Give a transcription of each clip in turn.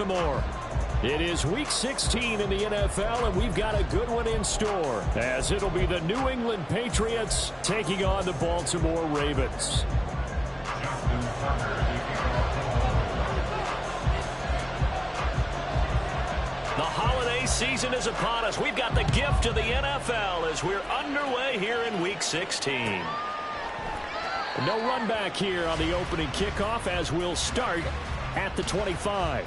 More. It is Week 16 in the NFL, and we've got a good one in store, as it'll be the New England Patriots taking on the Baltimore Ravens. The holiday season is upon us. We've got the gift of the NFL as we're underway here in Week 16. No run back here on the opening kickoff as we'll start at the 25.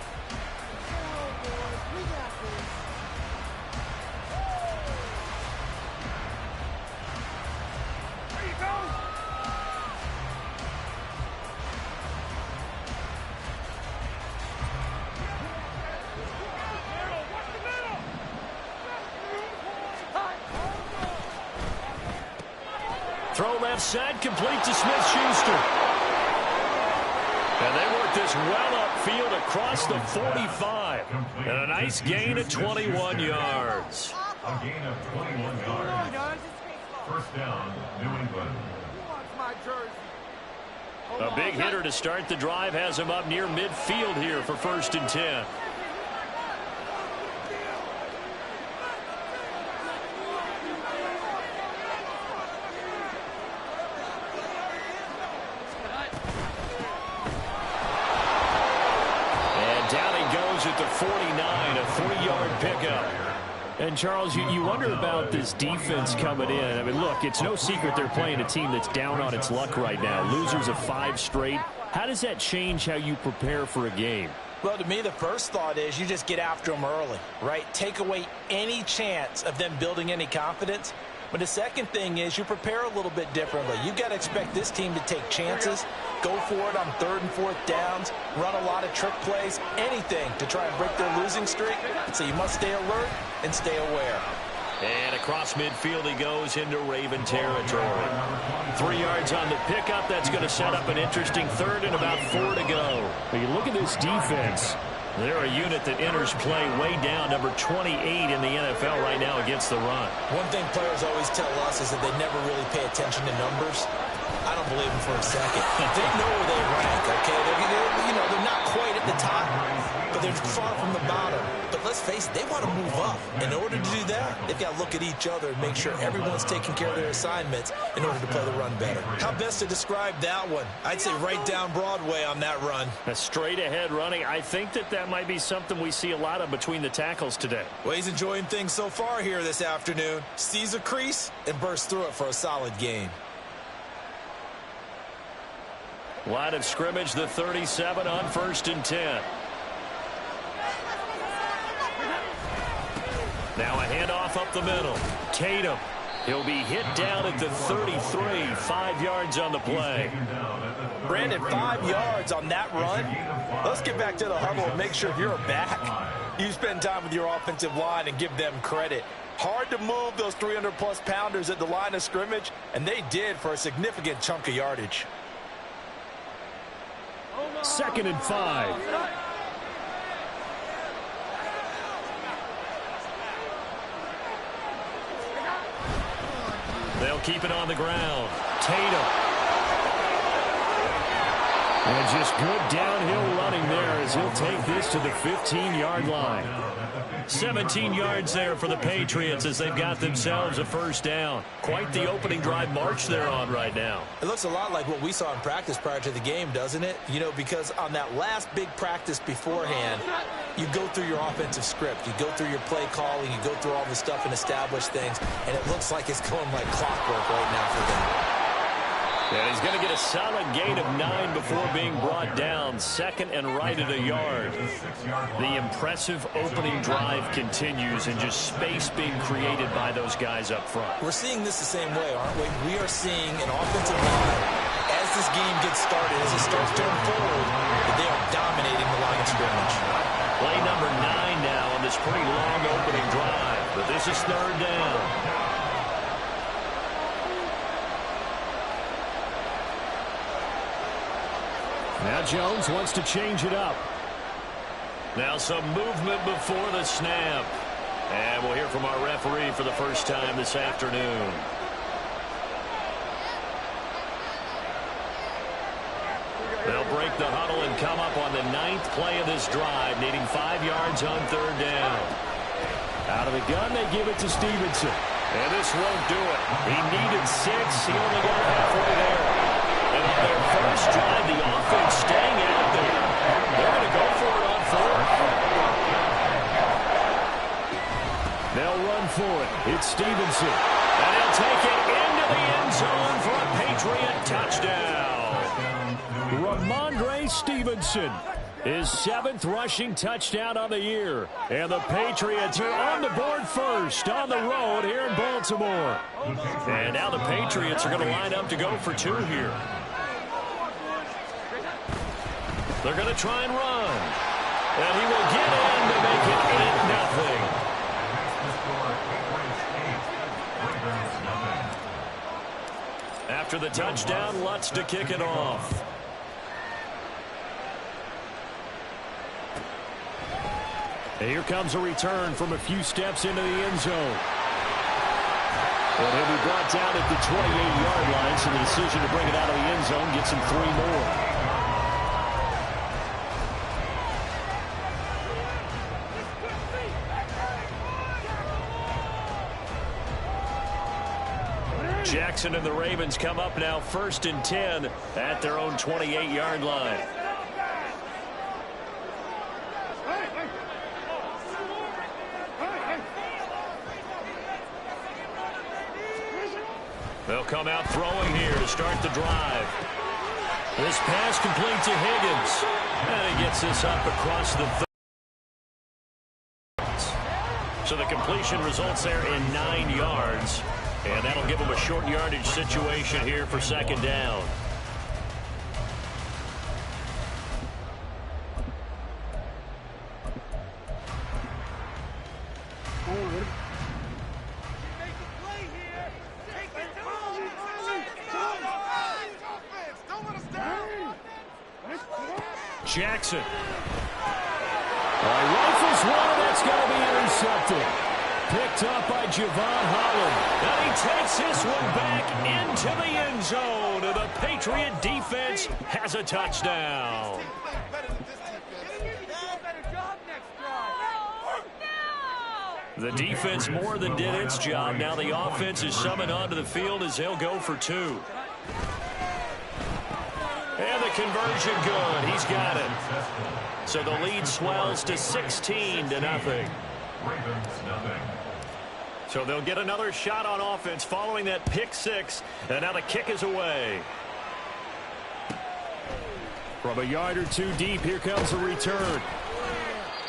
Throw left side, complete to Smith-Schuster. And they work this well upfield across the 45. And a nice gain of 21 yards. A gain of 21 yards. First down, New England. A big hitter to start the drive has him up near midfield here for 1st and 10. At the 49, a 3-yard pickup. And, Charles, you wonder about this defense coming in. I mean, look, it's no secret they're playing a team that's down on its luck right now. Losers of 5 straight. How does that change how you prepare for a game? Well, to me, the first thought is you just get after them early, right? Take away any chance of them building any confidence. But the second thing is you prepare a little bit differently. You've got to expect this team to take chances, go for it on 3rd and 4th downs, run a lot of trick plays, anything to try and break their losing streak. So you must stay alert and stay aware. And across midfield he goes into Raven territory. 3 yards on the pickup. That's going to set up an interesting 3rd and about 4 to go. When you look at this defense, they're a unit that enters play way down, number 28 in the NFL right now against the run. One thing players always tell us is that they never really pay attention to numbers. I don't believe them for a second. They know where they rank, okay? They're not quite at the top, but they're far from the bottom. But let's face it, they want to move up. In order to do that, they've got to look at each other and make sure everyone's taking care of their assignments in order to play the run better. How best to describe that one? I'd say right down Broadway on that run. A straight-ahead running. I think that might be something we see a lot of between the tackles today. Well, he's enjoying things so far here this afternoon. Sees a crease and bursts through it for a solid gain. Line of scrimmage, the 37 on 1st and 10. Now a handoff up the middle. Tatum. He'll be hit down at the 33. 5 yards on the play. Brandon, 5 yards on that run. Let's get back to the huddle and make sure you're back. You spend time with your offensive line and give them credit. Hard to move those 300-plus pounders at the line of scrimmage, and they did for a significant chunk of yardage. 2nd and 5. They'll keep it on the ground. Tatum. And just good downhill running there as he'll take this to the 15-yard line. 17 yards there for the Patriots as they've got themselves a 1st down. Quite the opening drive march they're on right now. It looks a lot like what we saw in practice prior to the game, doesn't it? Because on that last big practice beforehand, you go through your offensive script. You go through your play calling. You go through all the stuff and establish things. And it looks like it's going like clockwork right now for them. And he's going to get a solid gain of 9 before being brought down. 2nd and right at a yard. The impressive opening drive continues and just space being created by those guys up front. We're seeing this the same way, aren't we? We are seeing an offensive line as this game gets started, as it starts to unfold, that they are dominating the line of scrimmage. Play number 9 now on this pretty long opening drive. But this is 3rd down. Now Jones wants to change it up. Now some movement before the snap. And we'll hear from our referee for the first time this afternoon. They'll break the huddle and come up on the 9th play of this drive, needing 5 yards on 3rd down. Out of the gun, they give it to Stevenson. And this won't do it. He needed 6. He only got halfway there. And on their first drive, the offense staying out there. They're going to go for it on 4th. They'll run for it. It's Stevenson. And he'll take it into the end zone for a Patriot touchdown. Ramondre Stevenson, his 7th rushing touchdown on the year. And the Patriots are on the board first on the road here in Baltimore. And now the Patriots are going to line up to go for 2 here. They're going to try and run. And he will get in to make it 8-0. After the touchdown, Lutz to kick it off. And here comes a return from a few steps into the end zone. And he'll be brought down at the 28-yard line, so the decision to bring it out of the end zone gets him 3 more. Jackson and the Ravens come up now 1st and 10 at their own 28-yard line. They'll come out throwing here to start the drive. This pass complete to Higgins. And he gets this up across the 30. So the completion results there in 9 yards. And that'll give him a short yardage situation here for 2nd down. Jackson. Rifles one, that's going to be intercepted. Picked up by Javon Holland. And he takes this one back into the end zone. And the Patriot defense has a touchdown. The defense more than did its job. Now the offense is summoned onto the field as they'll go for 2. And the conversion good. He's got it. So the lead swells to 16-0. So they'll get another shot on offense following that pick 6. And now the kick is away. From a yard or 2 deep, here comes the return.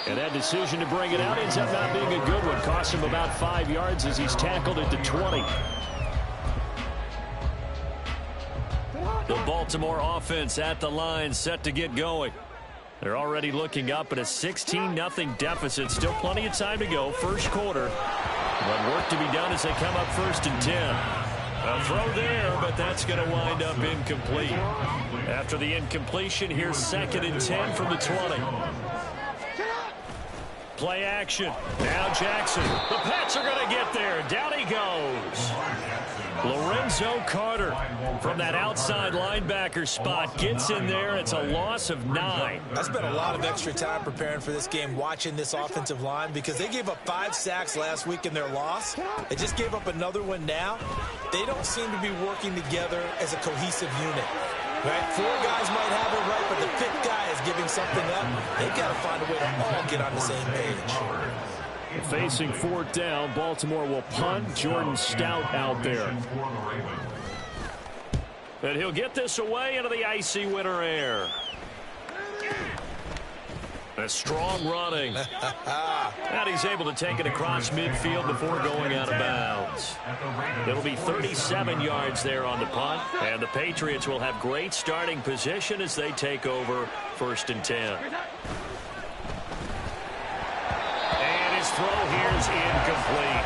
And that decision to bring it out ends up not being a good one. Cost him about 5 yards as he's tackled at the 20. The Baltimore offense at the line, set to get going. They're already looking up at a 16-0 deficit. Still plenty of time to go. First quarter. But work to be done as they come up 1st and 10. A throw there, but that's going to wind up incomplete. After the incompletion, here's 2nd and 10 from the 20. Play action. Now Jackson. The Pats are going to get there. Down he goes. Lorenzo Carter from that outside linebacker spot gets in there. It's a loss of 9. I spent a lot of extra time preparing for this game watching this offensive line because they gave up 5 sacks last week in their loss. They just gave up another one now. They don't seem to be working together as a cohesive unit. Right? 4 guys might have it right, but the 5th guy is giving something up. They've got to find a way to all get on the same page. Facing 4th down, Baltimore will punt. Jordan Stout out there. And he'll get this away into the icy winter air. A strong running. And he's able to take it across midfield before going out of bounds. It'll be 37 yards there on the punt. And the Patriots will have great starting position as they take over 1st and 10. And his throw here is incomplete.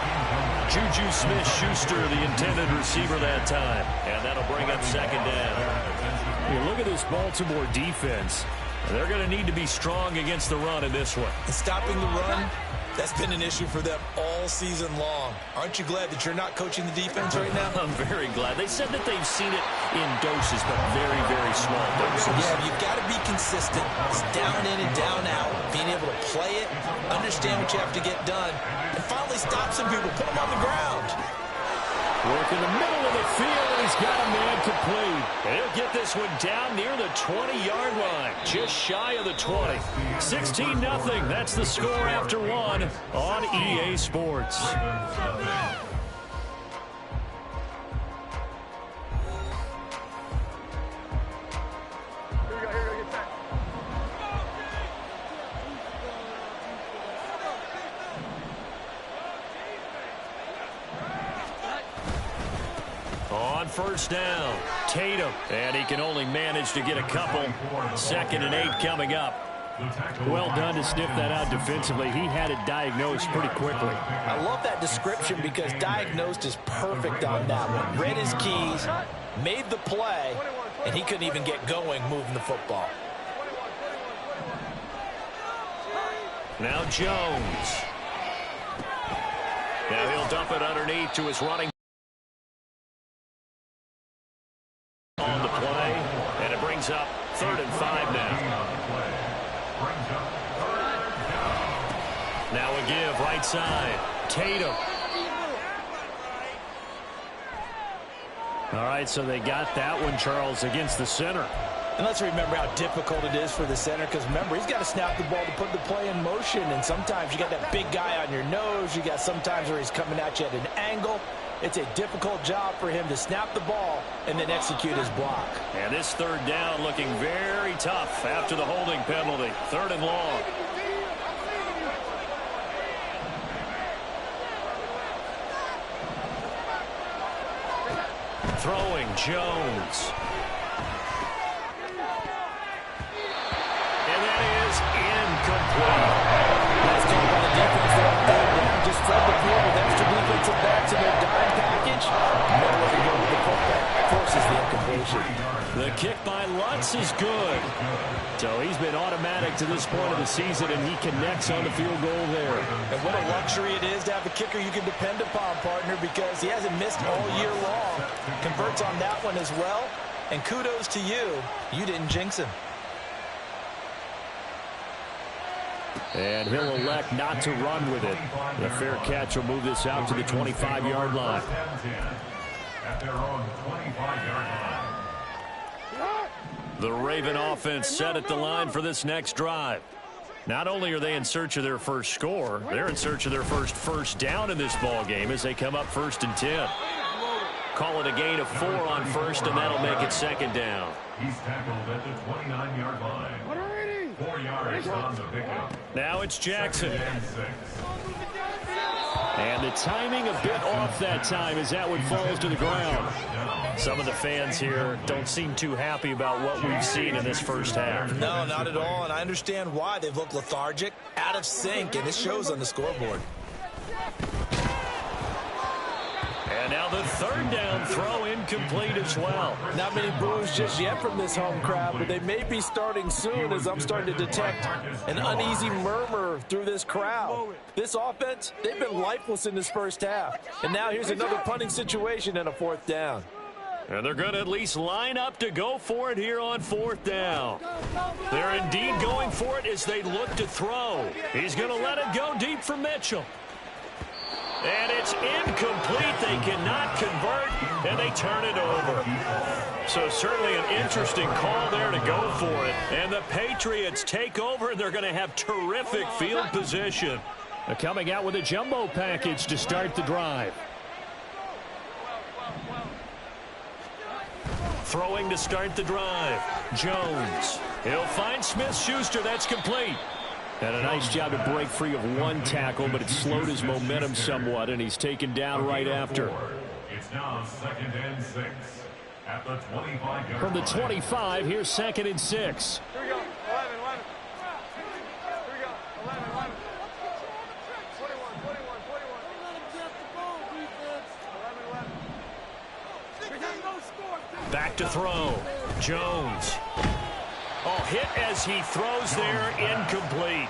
Juju Smith-Schuster, the intended receiver that time. And that'll bring up 2nd down. You look at this Baltimore defense. They're going to need to be strong against the run in this one. And stopping the run That's been an issue for them all season long. Aren't you glad that you're not coaching the defense right now? I'm very glad. They said that they've seen it in doses, but very, very small doses. Yeah, you've got to be consistent. It's down in and down out. Being able to play it, understand what you have to get done, and finally stop some people, put them on the ground. Work in the middle of the field, and he's got a man complete. He'll get this one down near the 20-yard line, just shy of the 20. 16-0. That's the score after one on EA Sports. On first down, Tatum, and he can only manage to get a couple. 2nd and 8 coming up. Well done to sniff that out defensively. He had it diagnosed pretty quickly. I love that description because diagnosed is perfect on that one. Read his keys, made the play, and he couldn't even get going moving the football. Now Jones. Now he'll dump it underneath to his running on the play, and it brings up 3rd and 5 now. Now a give right side. Tatum. All right, so they got that one, Charles, against the center. And let's remember how difficult it is for the center, because remember, he's got to snap the ball to put the play in motion, and sometimes you got that big guy on your nose. You got sometimes where he's coming at you at an angle. It's a difficult job for him to snap the ball and then execute his block. And this 3rd down looking very tough after the holding penalty. 3rd and long. Throwing Jones. And that is incomplete. Nice job on the defense there. Just flood the field with extra defensive backs in their dime package. Nowhere to go with the football. Forces the incompletion. The kick by Lutz is good. So he's been automatic to this point of the season, and he connects on the field goal there. And what a luxury it is to have a kicker you can depend upon, partner, because he hasn't missed all year long. Converts on that one as well. And kudos to you. You didn't jinx him. And he'll elect not to run with it. The fair catch will move this out to the 25-yard line. At their own 25-yard line. The Raven offense set at the line for this next drive. Not only are they in search of their first score, they're in search of their first down in this ball game as they come up 1st and 10. Call it a gain of 4 on first, and that'll make it 2nd down. He's tackled at the 29-yard line. 4 yards on the pickup. Now it's Jackson. And 6. And the timing a bit off that time as that one falls to the ground. Some of the fans here don't seem too happy about what we've seen in this first half. No, not at all, and I understand why. They've looked lethargic, out of sync, and it shows on the scoreboard. And now the 3rd down throw incomplete as well. Not many boos just yet from this home crowd, but they may be starting soon as I'm starting to detect an uneasy murmur through this crowd. This offense, they've been lifeless in this first half. And now here's another punting situation and a 4th down. And they're going to at least line up to go for it here on 4th down. They're indeed going for it as they look to throw. He's going to let it go deep for Mitchell. And it's incomplete. They cannot convert, and they turn it over. So certainly an interesting call there to go for it. And the Patriots take over, and they're going to have terrific field position. They're coming out with a jumbo package to start the drive. Throwing to start the drive. Jones. He'll find Smith-Schuster. That's complete. And a nice job to break free of one tackle, but it slowed his momentum somewhat, and he's taken down right after. It's now 2nd and 6 at the 25-yard line. From the 25, here's 2nd and 6. Here we go. 11. Here we go. 11. 21. Back to throw. Jones. ball hit as he throws there, incomplete.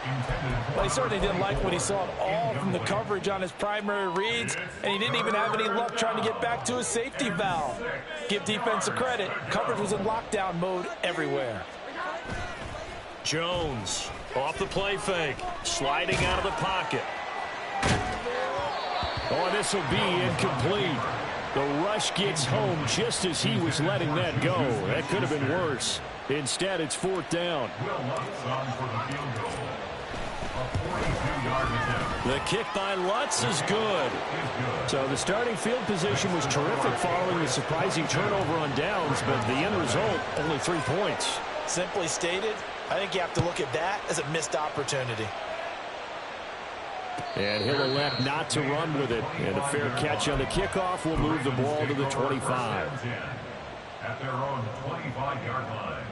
Well, he certainly didn't like what he saw all from the coverage on his primary reads, and he didn't even have any luck trying to get back to his safety valve. Give defense a credit. Coverage was in lockdown mode everywhere. Jones off the play fake, sliding out of the pocket. Oh, this will be incomplete. The rush gets home just as he was letting that go. That could have been worse. Instead, it's 4th down. The kick by Lutz is good. So the starting field position was terrific following the surprising turnover on downs, but the end result, only 3 points. Simply stated, I think you have to look at that as a missed opportunity. And he'll elect not to run with it. And a fair catch on the kickoff will move the ball to the 25. At their own 25-yard line.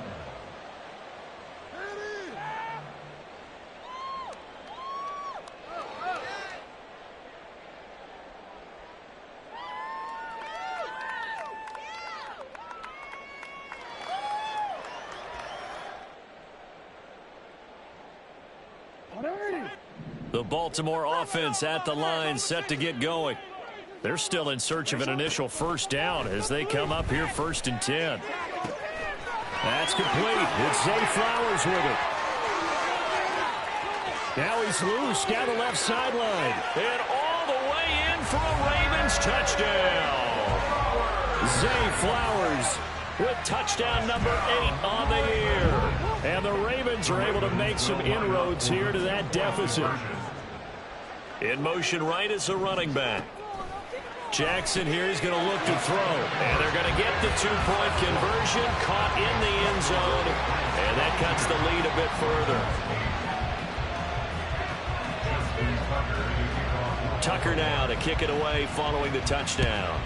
The Baltimore offense at the line, set to get going. They're still in search of an initial first down as they come up here 1st and 10. That's complete. It's Zay Flowers with it. Now he's loose down the left sideline. And all the way in for a Ravens touchdown. Zay Flowers with touchdown number 8 on the year. And the Ravens are able to make some inroads here to that deficit. In motion right is a running back. Jackson here is going to look to throw. And they're going to get the 2-point conversion, caught in the end zone. And that cuts the lead a bit further. Tucker now to kick it away following the touchdown.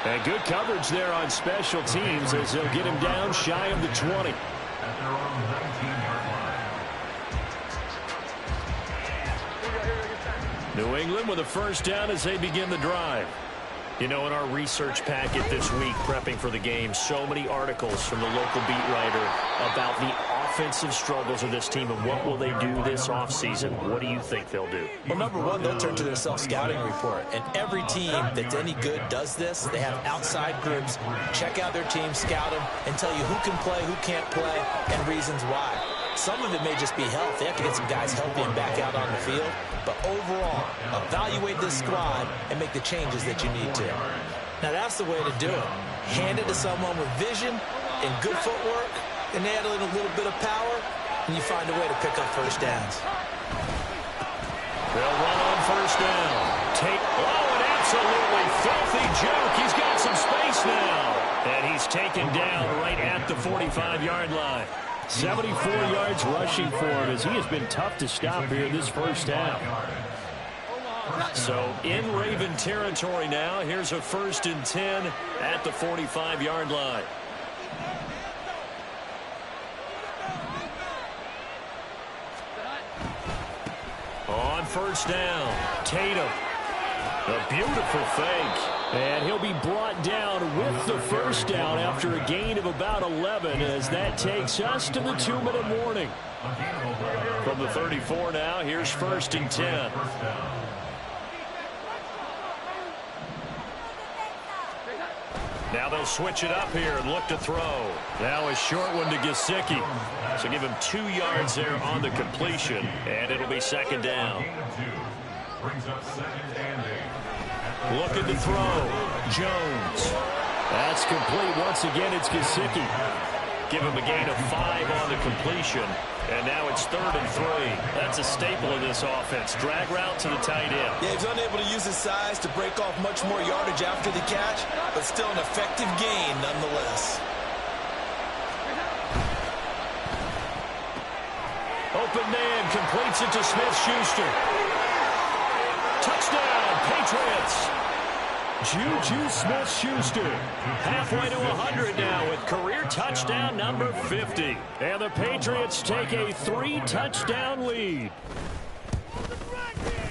And good coverage there on special teams as they'll get him down shy of the 20. At their own 19-yard line. New England with a first down as they begin the drive. You know, in our research packet this week, prepping for the game, so many articles from the local beat writer about the offensive struggles of this team and what will they do this offseason. What do you think they'll do? Well, number one, they'll turn to their self-scouting report. And every team that's any good does this. They have outside groups, check out their team, scout them, and tell you who can play, who can't play, and reasons why. Some of it may just be health. They have to get some guys healthy and back out on the field. But overall, evaluate this squad and make the changes that you need to. Now, that's the way to do it. Hand it to someone with vision and good footwork, and add in a little bit of power, and you find a way to pick up first downs. They'll run on first down. An absolutely filthy joke. He's got some space now. And he's taken down right at the 45-yard line. 74 yards rushing for him as he has been tough to stop here this first half. So in Raven territory now. Here's a 1st and 10 at the 45-yard line. On first down, Tatum. A beautiful fake. And he'll be brought down with the first down after a gain of about 11 as that takes us to the 2-minute warning. From the 34 now, here's 1st and 10. Now they'll switch it up here and look to throw. Now a short one to Gesicki. So give him 2 yards there on the completion, and it'll be 2nd down. Brings up 2nd and 8. Looking to throw. Jones. That's complete. Once again, it's Gesicki. Give him a gain of 5 on the completion. And now it's 3rd and 3. That's a staple of this offense. Drag route to the tight end. Yeah, he's unable to use his size to break off much more yardage after the catch, but still an effective gain nonetheless. Open man completes it to Smith-Schuster. Touchdown, Patriots. Juju Smith-Schuster halfway to 100 now with career touchdown number 50. And the Patriots take a 3-touchdown lead.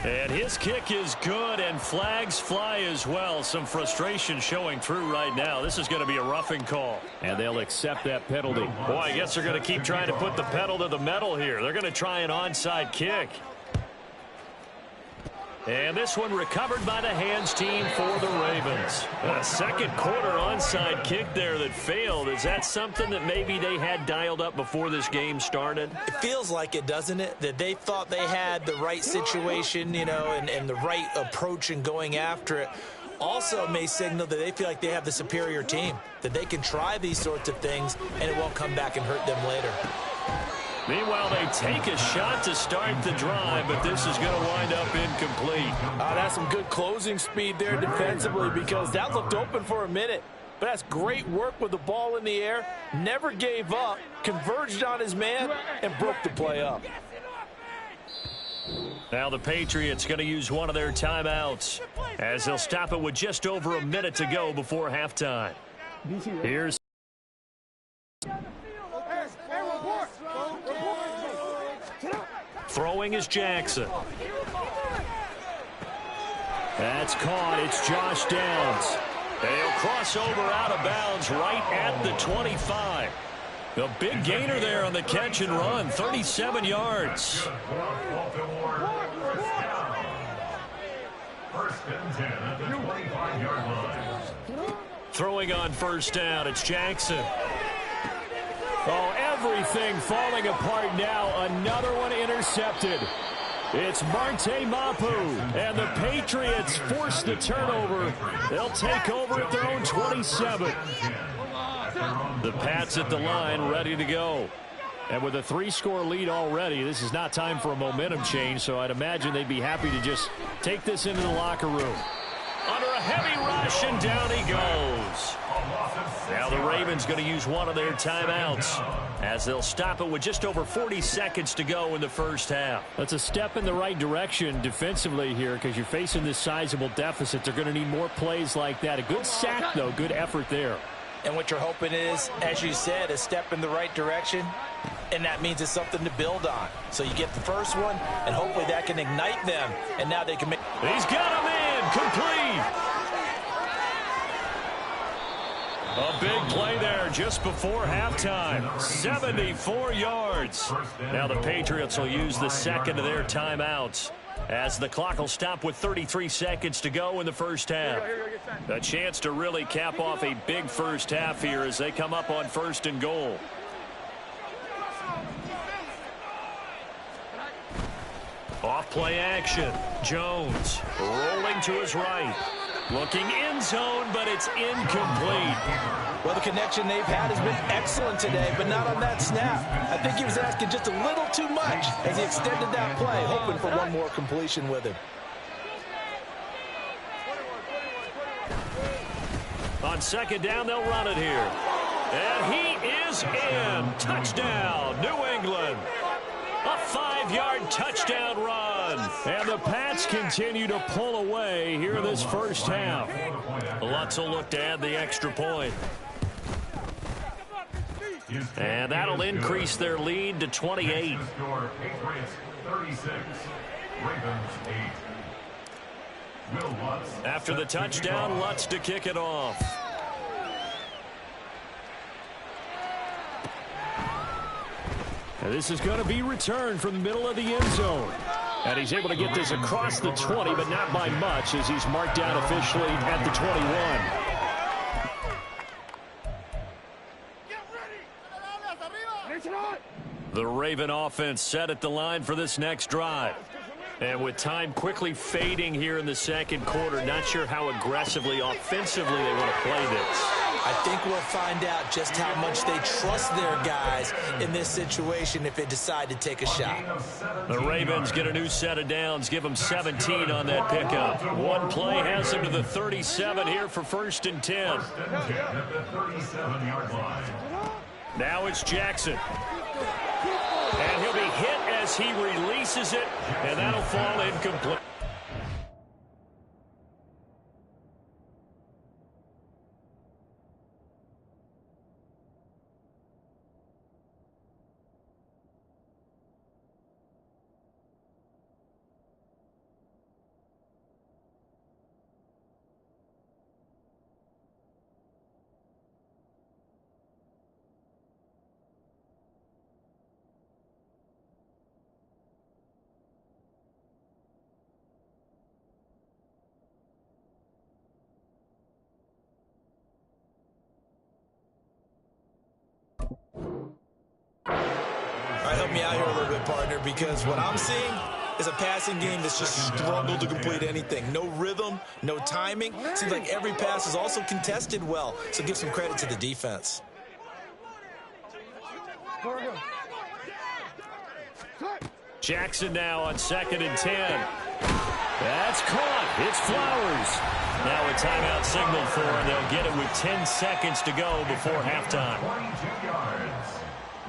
And his kick is good, and flags fly as well. Some frustration showing through right now. This is going to be a roughing call. And they'll accept that penalty. Boy, I guess they're going to keep trying to put the pedal to the metal here. They're going to try an onside kick. And this one recovered by the hands team for the Ravens. A second quarter onside kick there that failed. Is that something that maybe they had dialed up before this game started? It feels like it, doesn't it? That they thought they had the right situation, you know, and the right approach in going after it. Also may signal that they feel like they have the superior team, that they can try these sorts of things and it won't come back and hurt them later. Meanwhile, they take a shot to start the drive, but this is going to wind up incomplete. That's some good closing speed there defensively, because that looked open for a minute. But that's great work with the ball in the air. Never gave up, converged on his man, and broke the play up. Now the Patriots going to use one of their timeouts as they'll stop it with just over a minute to go before halftime. Here's throwing is Jackson. That's caught. It's Josh Downs. And he'll cross over out of bounds right at the 25. A big gainer there on the catch and run, 37 yards. First and 10 at the 25-yard line. Throwing on first down, it's Jackson. Oh, everything falling apart now. Another one intercepted. It's Marte Mapu, and the Patriots force the turnover. They'll take over at their own 27. The Pats at the line, ready to go. And with a 3-score lead already, this is not time for a momentum change, so I'd imagine they'd be happy to just take this into the locker room. Under a heavy rush, and down he goes. Now the Ravens going to use one of their timeouts as they'll stop it with just over 40 seconds to go in the first half. That's a step in the right direction defensively here, because you're facing this sizable deficit. They're going to need more plays like that. A good sack, though. Good effort there. And what you're hoping is, as you said, a step in the right direction, and that means it's something to build on. So you get the first one, and hopefully that can ignite them, and now they can make... He's got him in, complete. A big play there just before halftime, 74 yards. Now the Patriots will use the second of their timeouts as the clock will stop with 33 seconds to go in the first half. A chance to really cap off a big first half here as they come up on first and goal. Off play action. Jones rolling to his right. Looking end zone, but it's incomplete. Well, the connection they've had has been excellent today, but not on that snap. I think he was asking just a little too much as he extended that play, hoping for one more completion with him. On second down, they'll run it here. And he is in. Touchdown, New England. A 5-yard touchdown run. And the Pats continue to pull away here in this first half. Lutz will look to add the extra point. And that'll increase their lead to 28. Patriots 36, Ravens 8. Will Lutz After the touchdown, Lutz to kick it off. And this is going to be returned from the middle of the end zone. And he's able to get this across the 20, but not by much, as he's marked down officially at the 21. The Raven offense set at the line for this next drive. And with time quickly fading here in the second quarter, not sure how aggressively, offensively they want to play this. I think we'll find out just how much they trust their guys in this situation if they decide to take a shot. The Ravens get a new set of downs, give them 17 on that pickup. One play has them to the 37 here for first and 10. at the 37-yard line. Now it's Jackson. And he'll be hit as he releases it, and that'll fall incomplete. me out here a little bit, partner, because what I'm seeing is a passing game that's just struggled to complete anything. No rhythm, no timing. Seems like every pass is also contested well, so give some credit to the defense. Jackson now on 2nd and 10. That's caught. It's Flowers. Now a timeout signaled for, and they'll get it with 10 seconds to go before halftime. 22 yards.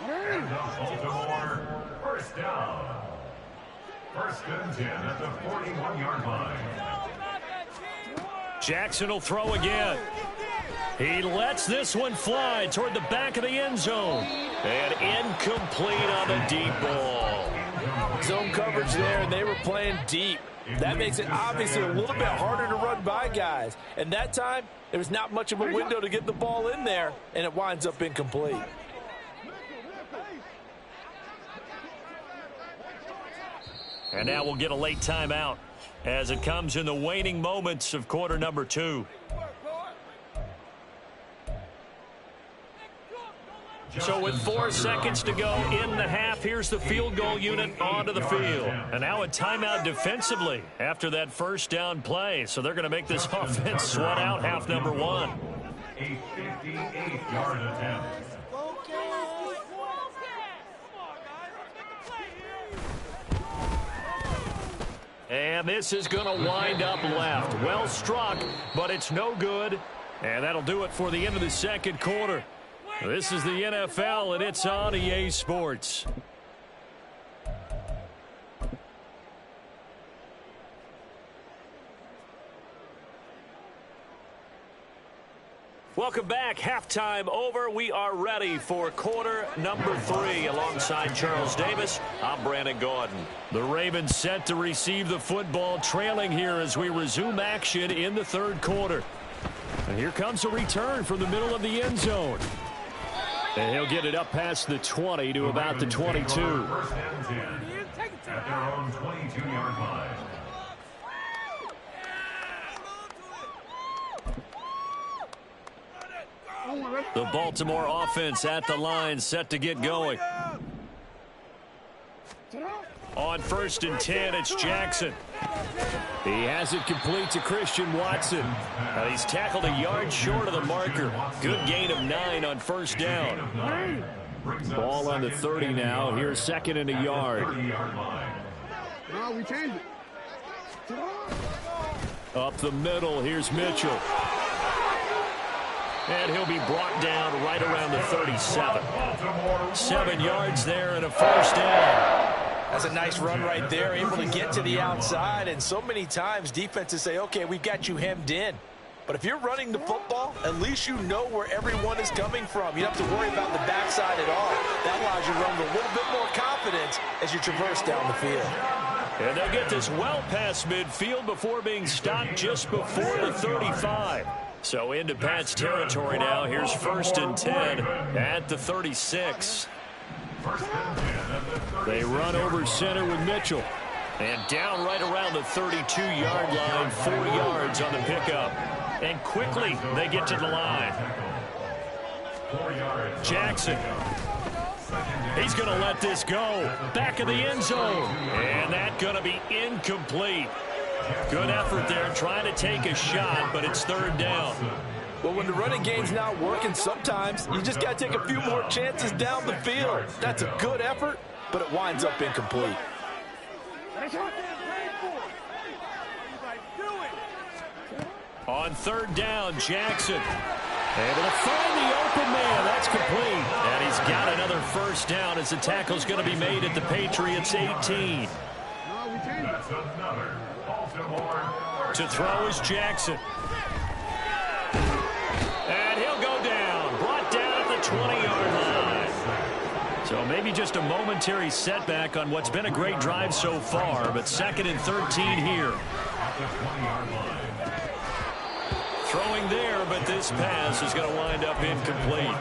And the Baltimore first down. 1st and 10 at the 41-yard line. Jackson will throw again. He lets this one fly toward the back of the end zone. And incomplete on the deep ball. Zone coverage there, and they were playing deep. That makes it obviously a little bit harder to run by guys. And that time, there was not much of a window to get the ball in there, and it winds up incomplete. And now we'll get a late timeout as it comes in the waning moments of quarter number 2. So with 4 seconds to go in the half, here's the field goal unit onto the field. And now a timeout defensively after that first down play. So they're going to make this offense sweat out half number 1. A 58-yard attempt. And this is going to wind up left. Well struck, but it's no good. And that'll do it for the end of the second quarter. This is the NFL, and it's on EA Sports. Welcome back. Halftime over. We are ready for quarter number 3. Alongside Charles Davis, I'm Brandon Gordon. The Ravens set to receive the football, trailing here as we resume action in the third quarter. And here comes a return from the middle of the end zone. And he'll get it up past the 20 to about the 22. 1st and 10 at their own 22-yard line. The Baltimore offense at the line, set to get going. On 1st and 10, it's Jackson. He has it complete to Christian Watson. He's tackled a yard short of the marker. Good gain of 9 on first down. Ball on the 30 now. Here's 2nd and a yard. No, we changed it. Up the middle, here's Mitchell. And he'll be brought down right around the 37. 7 yards there and a first down. That's a nice run right there, able to get to the outside. And so many times defenses say, okay, we've got you hemmed in. But if you're running the football, at least you know where everyone is coming from. You don't have to worry about the backside at all. That allows you to run with a little bit more confidence as you traverse down the field. And they'll get this well past midfield before being stopped just before the 35. So into Pat's territory now. Here's 1st and 10 at the 36. They run over center with Mitchell. And down right around the 32-yard line, 4 yards on the pickup. And quickly they get to the line. Jackson. He's going to let this go. Back of the end zone. And that's going to be incomplete. Good effort there trying to take a shot, but it's 3rd down. Well, when the running game's not working, sometimes you just got to take a few more chances down the field. That's a good effort, but it winds up incomplete. On 3rd down, Jackson able to find the open man. That's complete. And he's got another first down as the tackle's going to be made at the Patriots 18. To throw is Jackson. And he'll go down. Brought down at the 20-yard line. So maybe just a momentary setback on what's been a great drive so far, but 2nd and 13 here. Throwing there, but this pass is going to wind up incomplete.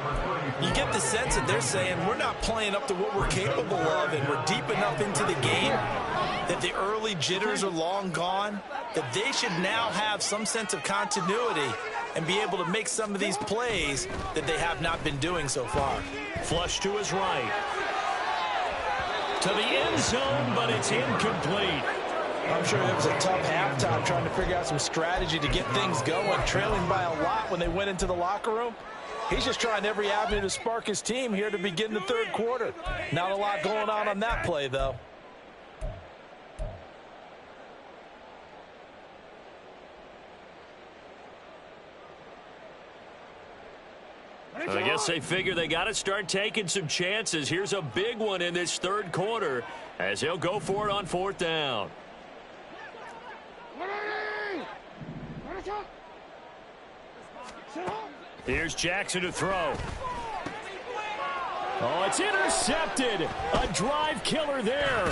You get the sense that they're saying we're not playing up to what we're capable of, and we're deep enough into the game that the early jitters are long gone, that they should now have some sense of continuity and be able to make some of these plays that they have not been doing so far. Flush to his right. to the end zone, but it's incomplete. I'm sure it was a tough halftime trying to figure out some strategy to get things going, trailing by a lot when they went into the locker room. He's just trying every avenue to spark his team here to begin the third quarter. Not a lot going on that play, though. I guess they figure they got to start taking some chances. Here's a big one in this third quarter as he'll go for it on fourth down. Here's Jackson to throw. Oh, it's intercepted. A drive killer there.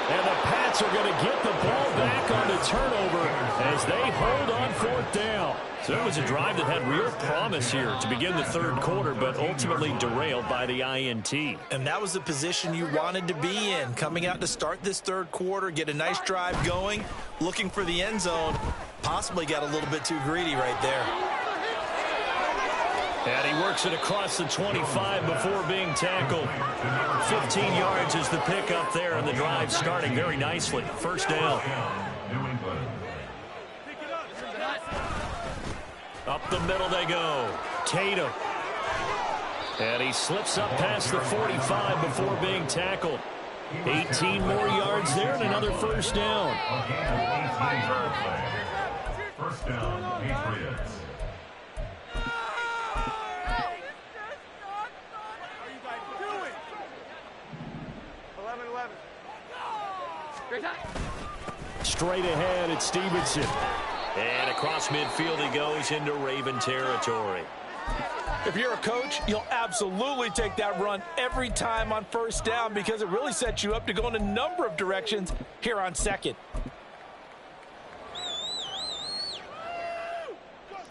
And the Pats are going to get the ball back on the turnover as they hold on fourth down. So it was a drive that had real promise here to begin the third quarter, but ultimately derailed by the INT. And that was the position you wanted to be in, coming out to start this third quarter, get a nice drive going, looking for the end zone. Possibly got a little bit too greedy right there. And he works it across the 25 before being tackled. 15 yards is the pickup there, and the drive starting very nicely. First down. Up the middle they go. Tatum. And he slips up past the 45 before being tackled. 18 more yards there and another first down. First down, Patriots. Straight ahead, it's Stevenson. And across midfield he goes into Raven territory. If you're a coach, you'll absolutely take that run every time on first down because it really sets you up to go in a number of directions here on second.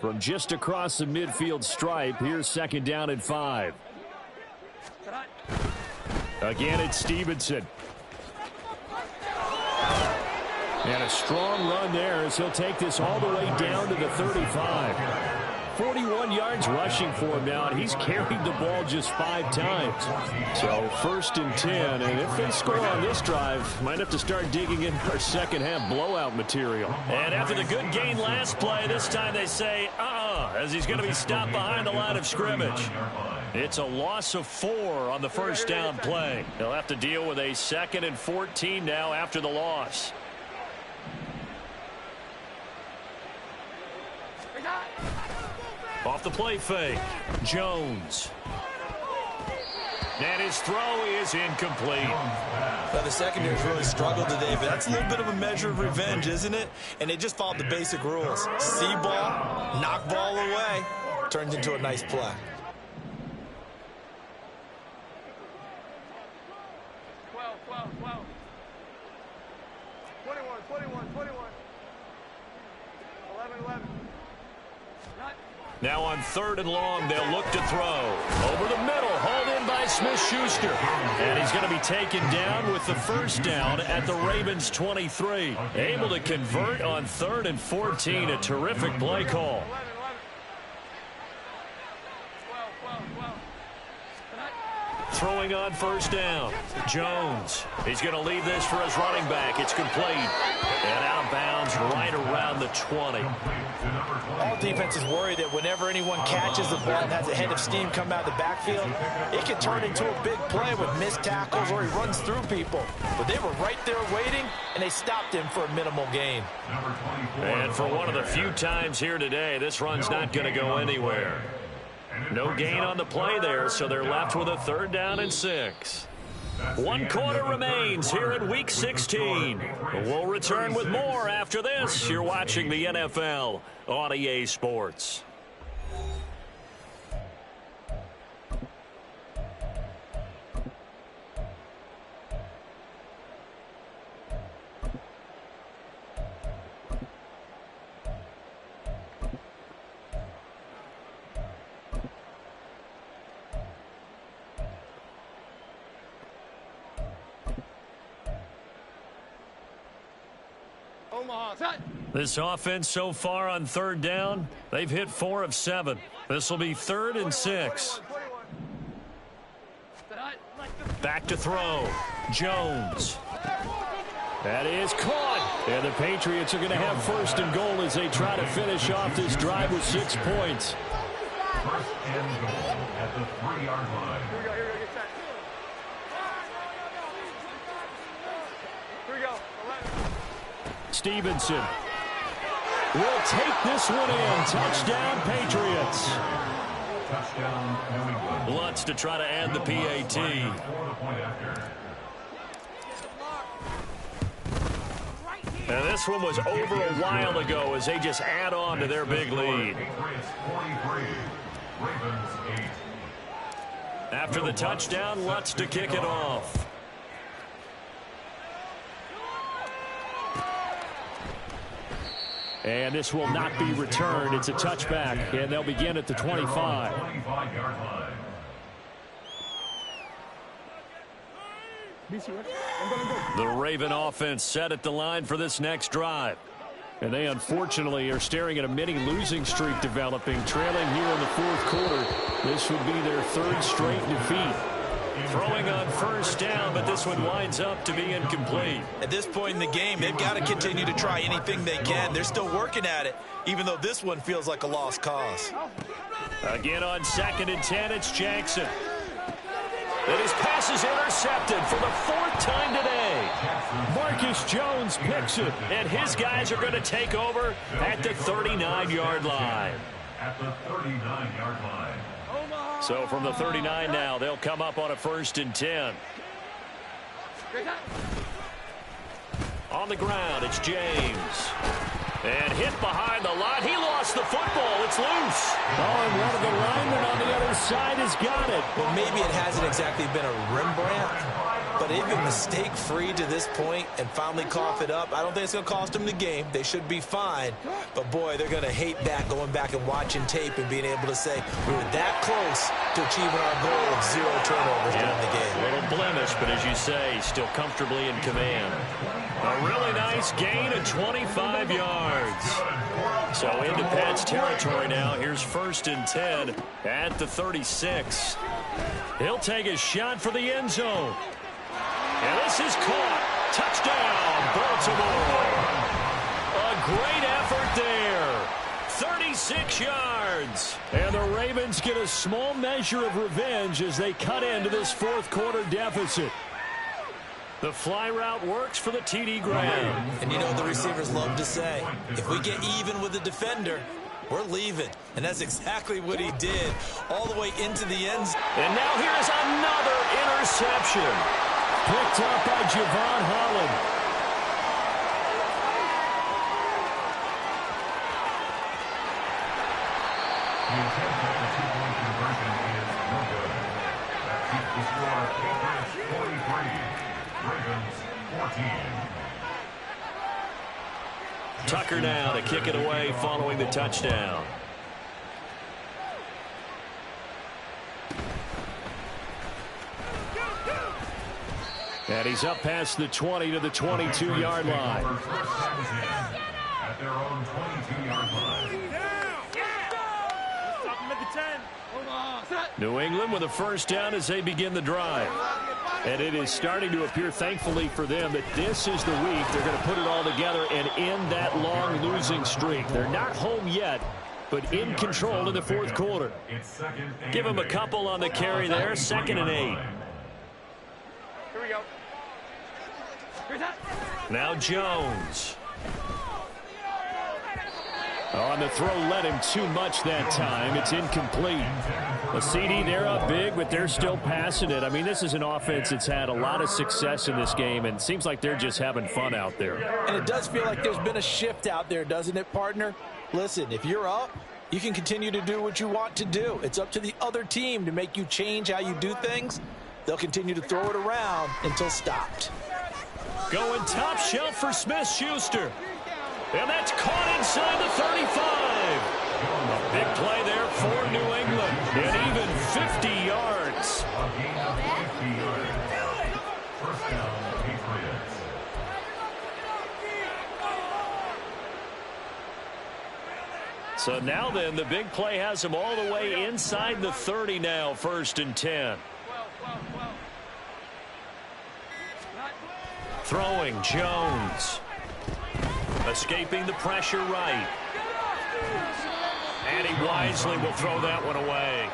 From just across the midfield stripe, here's second down and 5. Again, it's Stevenson. And a strong run there as he'll take this all the way down to the 35. 41 yards rushing for him now, and he's carried the ball just 5 times. So first and 10, and if they score on this drive, might have to start digging in our second half blowout material. And after the good gain last play, this time they say, as he's going to be stopped behind the line of scrimmage. It's a loss of 4 on the first down play. He'll have to deal with a 2nd and 14 now after the loss. Off the play fake, Jones. And his throw is incomplete. Well, the secondary's really struggled today, but that's a little bit of a measure of revenge, isn't it? And they just followed the basic rules. See ball, knock ball away, turns into a nice play. 12. 21. 11. Now on 3rd and long, they'll look to throw. Over the middle, hauled in by Smith-Schuster. And he's going to be taken down with the first down at the Ravens 23. Able to convert on 3rd and 14. A terrific play call. 12. Throwing on first down, Jones. He's going to leave this for his running back. It's complete. And out of bounds right around the 20. All defenses worry that whenever anyone catches the ball and has a head of steam come out of the backfield, it can turn into a big play with missed tackles or he runs through people. But they were right there waiting, and they stopped him for a minimal gain. And for one of the few times here today, this run's not going to go anywhere. No gain on the play there, so they're left with a 3rd down and 6. 1 quarter remains here in Week 16. We'll return with more after this. You're watching the NFL on EA Sports. This offense so far on 3rd down, they've hit 4 of 7. This will be 3rd and 6. 21. Back to throw. Jones. That is caught. And the Patriots are going to have first and goal as they try to finish off this drive with 6 points. First and goal at the 3-yard line. Here we go, get set. Here we go. Stevenson will take this one in. Touchdown, Patriots. Touchdown, New England. Lutz to try to add the PAT. For the point after. And this one was over a while ago as they just add on to their big lead. Patriots 43, Ravens 8. After the touchdown, Lutz to kick it off. And this will not be returned. It's a touchback, and they'll begin at the 25. 25-yard line. The Raven offense set at the line for this next drive. And they unfortunately are staring at a mini losing streak developing, trailing here in the fourth quarter. This would be their 3rd straight defeat. Throwing on first down, but this one winds up to be incomplete. At this point in the game, they've got to continue to try anything they can. They're still working at it, even though this one feels like a lost cause. Again on 2nd and 10, it's Jackson. And his pass is intercepted for the 4th time today. Marcus Jones picks it, and his guys are going to take over at the 39-yard line. At the 39-yard line. So from the 39 now, they'll come up on a 1st and 10. On the ground, it's James. And hit behind the line. He lost the football. It's loose. Oh, and one of the linemen on the other side has got it. Well, maybe it hasn't exactly been a Rembrandt, but they've been mistake-free to this point and finally cough it up. I don't think it's going to cost them the game. They should be fine. But, boy, they're going to hate that, going back and watching tape and being able to say we were that close to achieving our goal of 0 turnovers during the game. A little blemish, but as you say, still comfortably in command. A really nice gain of 25 yards. So into Pats territory now. Here's 1st and 10 at the 36. He'll take a shot for the end zone. And this is caught. Touchdown, Baltimore. A great effort there. 36 yards. And the Ravens get a small measure of revenge as they cut into this 4th quarter deficit. The fly route works for the TD Graham. And you know what the receivers love to say? If we get even with the defender, we're leaving. And that's exactly what he did all the way into the end zone. And now here's another interception. Picked up by Javon Holland. The attempt at the 2-point conversion is no good. That keeps the score Patriots 43. Ravens 14. Tucker now to kick it away following the touchdown. And he's up past the 20 to the 22-yard line. At their own 22-yard line. New England with a first down as they begin the drive. And it is starting to appear, thankfully for them, that this is the week they're going to put it all together and end that long losing streak. They're not home yet, but in control in the 4th quarter. Give them a couple on the carry there, 2nd and 8. Here we go. Now Jones. On the throw, led him too much that time. It's incomplete. A CD, they're up big, but they're still passing it. I mean, this is an offense that's had a lot of success in this game, and it seems like they're just having fun out there. And it does feel like there's been a shift out there, doesn't it, partner? Listen, if you're up, you can continue to do what you want to do. It's up to the other team to make you change how you do things. They'll continue to throw it around until stopped. Going top shelf for Smith-Schuster. And that's caught inside the 35. A big play there for New England. And even 50 yards. A gain of 50 yards. First down, Patriots. So now then, the big play has them all the way inside the 30 now, 1st and 10. Throwing Jones. Escaping the pressure right. And he wisely will throw that one away.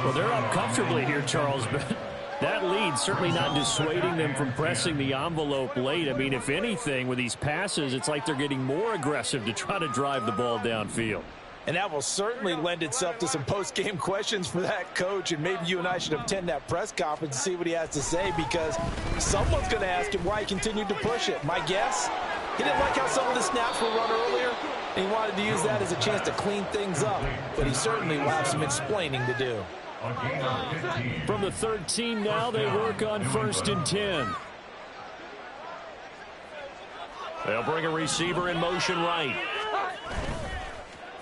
Well, they're up comfortably here, Charles, but that lead certainly not dissuading them from pressing the envelope late. I mean, if anything, with these passes, it's like they're getting more aggressive to try to drive the ball downfield. And that will certainly lend itself to some post-game questions for that coach, and maybe you and I should attend that press conference and see what he has to say, because someone's going to ask him why he continued to push it. My guess, he didn't like how some of the snaps were run earlier, and he wanted to use that as a chance to clean things up, but he certainly will have some explaining to do. From the 13 now, they work on 1st and 10. They'll bring a receiver in motion right.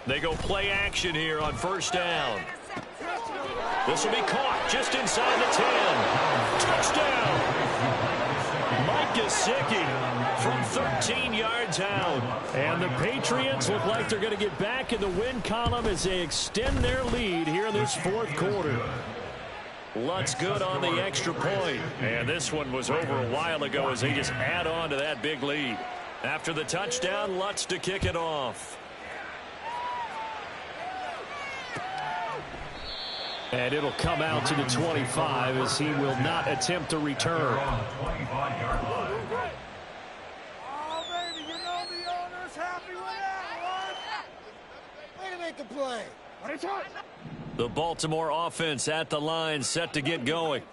They go play action here on 1st down. This will be caught just inside the 10. Touchdown! Mike Gesicki from 13 yards out. And the Patriots look like they're going to get back in the win column as they extend their lead here in this 4th quarter. Lutz good on the extra point. And this one was over a while ago as they just add on to that big lead. After the touchdown, Lutz to kick it off. And it'll come out to the 25 as he will not attempt to return. Oh, baby, you know the owner's happy with that one. Way to make a play. What are you talking? The Baltimore offense at the line, set to get going.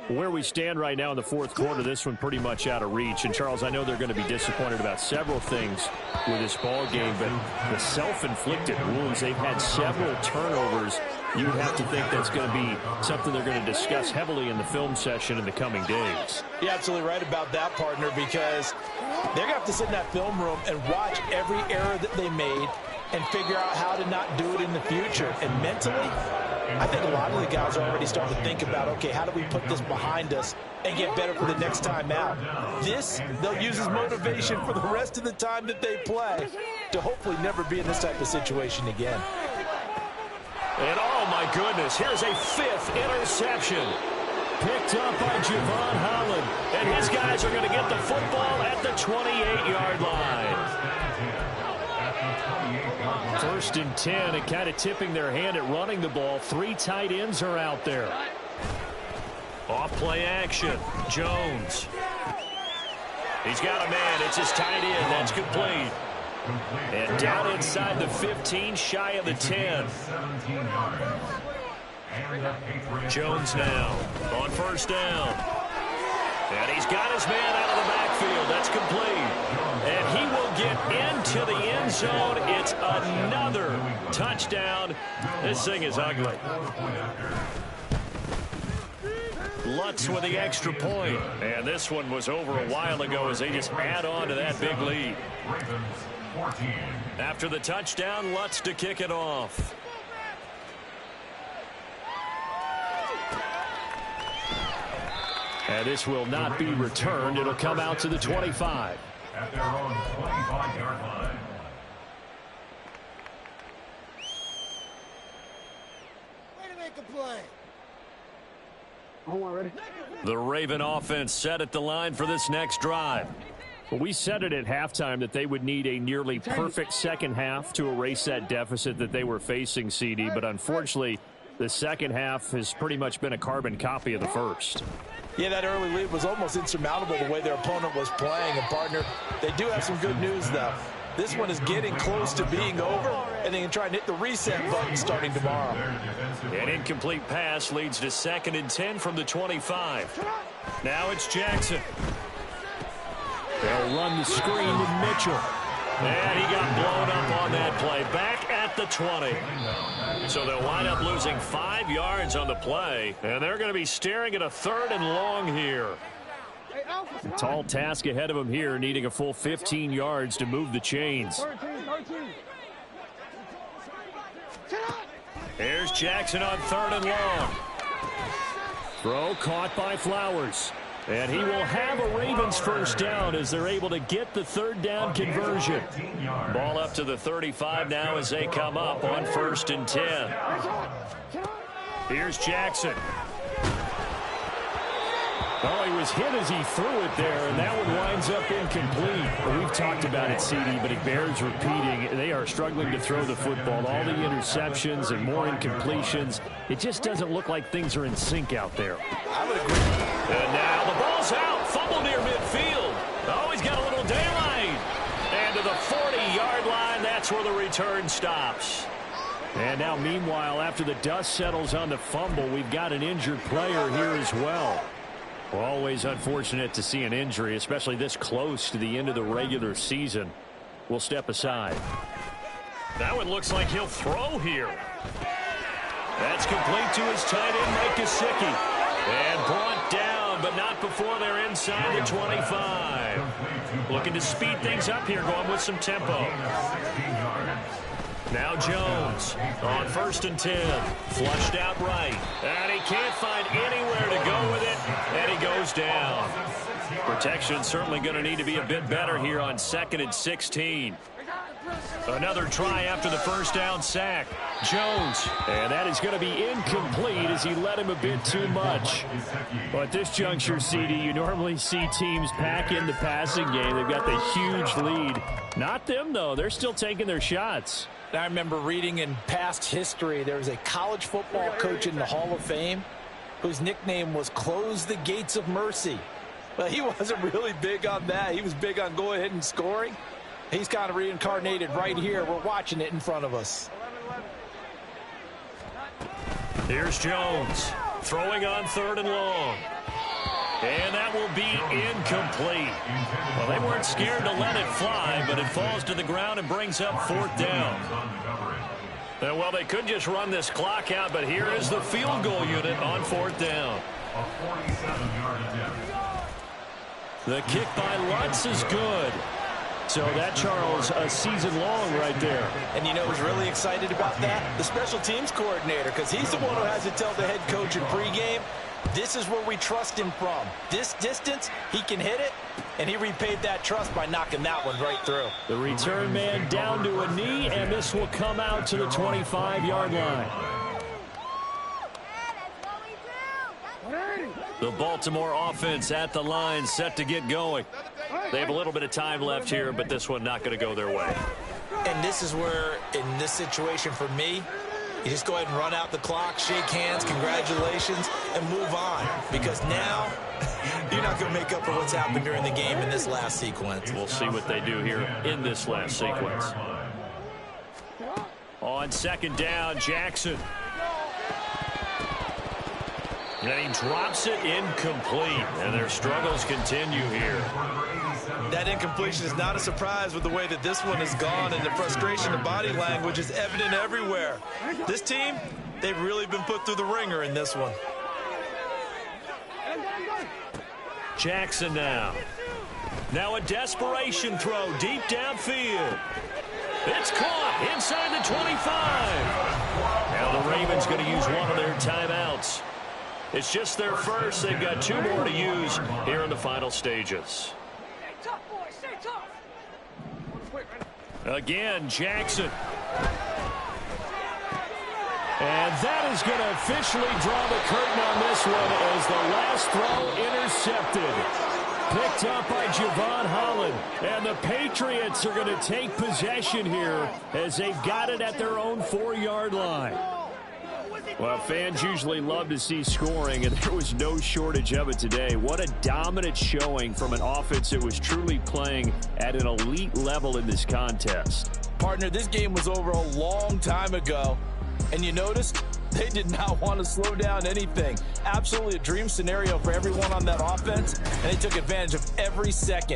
Where we stand right now in the 4th quarter, this one pretty much out of reach. And, Charles, I know they're going to be disappointed about several things with this ball game, but the self-inflicted wounds, they've had several turnovers. You would have to think that's going to be something they're going to discuss heavily in the film session in the coming days. You're absolutely right about that, partner, because they're going to have to sit in that film room and watch every error that they made and figure out how to not do it in the future. And mentally, I think a lot of the guys are already starting to think about, okay, how do we put this behind us and get better for the next time out? This, they'll use as motivation for the rest of the time that they play to hopefully never be in this type of situation again. And oh my goodness, here's a 5th interception. Picked up by Javon Holland. And his guys are going to get the football at the 28-yard line. 1st and 10, and kind of tipping their hand at running the ball. 3 tight ends are out there. Off play action. Jones. He's got a man. It's his tight end. That's complete. And down inside the 15, shy of the 10. Jones now on 1st down. And he's got his man out of the backfield. That's complete. And he will get into the end zone. It's another touchdown. This thing is ugly. Lutz with the extra point. And this one was over a while ago as they just add on to that big lead. After the touchdown, Lutz to kick it off. And this will not be returned. It'll come out to the 25. At their own 25-yard line. Way to make a play. The Raven offense set at the line for this next drive. Well, we said it at halftime that they would need a nearly perfect second half to erase that deficit that they were facing, CD. But unfortunately, the second half has pretty much been a carbon copy of the first. Yeah, that early lead was almost insurmountable the way their opponent was playing. And, partner, they do have some good news, though. This one is getting close to being over, and they can try and hit the reset button starting tomorrow. An incomplete pass leads to 2nd and 10 from the 25. Now it's Jackson. They'll run the screen to Mitchell. And he got blown up on that play. Back at the 20. So they'll wind up losing 5 yards on the play. And they're going to be staring at a 3rd and long here. A tall task ahead of them here, needing a full 15 yards to move the chains. Here's Jackson on 3rd and long. Throw caught by Flowers. And he will have a Ravens first down as they're able to get the 3rd down conversion. Ball up to the 35 now as they come up on 1st and 10. Here's Jackson. Oh, he was hit as he threw it there, and that one winds up incomplete. Well, we've talked about it, CD, but it bears repeating. They are struggling to throw the football. All the interceptions and more incompletions. It just doesn't look like things are in sync out there. I would agree. And now the ball's out. Fumble near midfield. Oh, he's got a little daylight. And to the 40-yard line, that's where the return stops. And now, meanwhile, after the dust settles on the fumble, we've got an injured player here as well. Always unfortunate to see an injury, especially this close to the end of the regular season. We'll step aside. That one looks like he'll throw here. That's complete to his tight end, Mike Gesicki. And brought down, but not before they're inside the 25. Looking to speed things up here, going with some tempo. Now Jones on 1st and 10. Flushed out right. And he can't find anywhere to go with it. And he goes down. Protection certainly going to need to be a bit better here on 2nd and 16. Another try after the first down sack. Jones. And that is going to be incomplete as he let him a bit too much. Well, at this juncture, CD, you normally see teams pack in the passing game. They've got the huge lead. Not them, though. They're still taking their shots. I remember reading in past history, there was a college football coach in the Hall of Fame whose nickname was Close the Gates of Mercy. Well, he wasn't really big on that. He was big on go ahead and scoring. He's kind of reincarnated right here. We're watching it in front of us. Here's Jones throwing on 3rd and long. And that will be incomplete. Well, they weren't scared to let it fly, but it falls to the ground and brings up 4th down. And, well, they could just run this clock out, but here is the field goal unit on 4th down. The kick by Lutz is good. So that, Charles, a season long right there. And you know who's really excited about that? The special teams coordinator, because he's the one who has to tell the head coach in pregame, this is where we trust him from. This distance, he can hit it, and he repaid that trust by knocking that one right through. The return man down to a knee, and this will come out to the 25-yard line. The Baltimore offense at the line, set to get going. They have a little bit of time left here, but this one not going to go their way. And this is where, in this situation for me, you just go ahead and run out the clock, shake hands, congratulations, and move on. Because now, you're not going to make up for what's happened during the game in this last sequence. We'll see what they do here in this last sequence. On 2nd down, Jackson. And he drops it incomplete. And their struggles continue here. That incompletion is not a surprise with the way that this one has gone, and the frustration, the body language is evident everywhere. This team, they've really been put through the ringer in this one. Jackson now. Now a desperation throw deep downfield. It's caught inside the 25. Now the Ravens going to use one of their timeouts. It's just their first. They've got 2 more to use here in the final stages. Again, Jackson. And that is going to officially draw the curtain on this one as the last throw intercepted. Picked up by Javon Holland. And the Patriots are going to take possession here as they've got it at their own 4-yard line. Well, fans usually love to see scoring, and there was no shortage of it today. What a dominant showing from an offense that was truly playing at an elite level in this contest. Partner, this game was over a long time ago, and you noticed they did not want to slow down anything. Absolutely a dream scenario for everyone on that offense, and they took advantage of every second.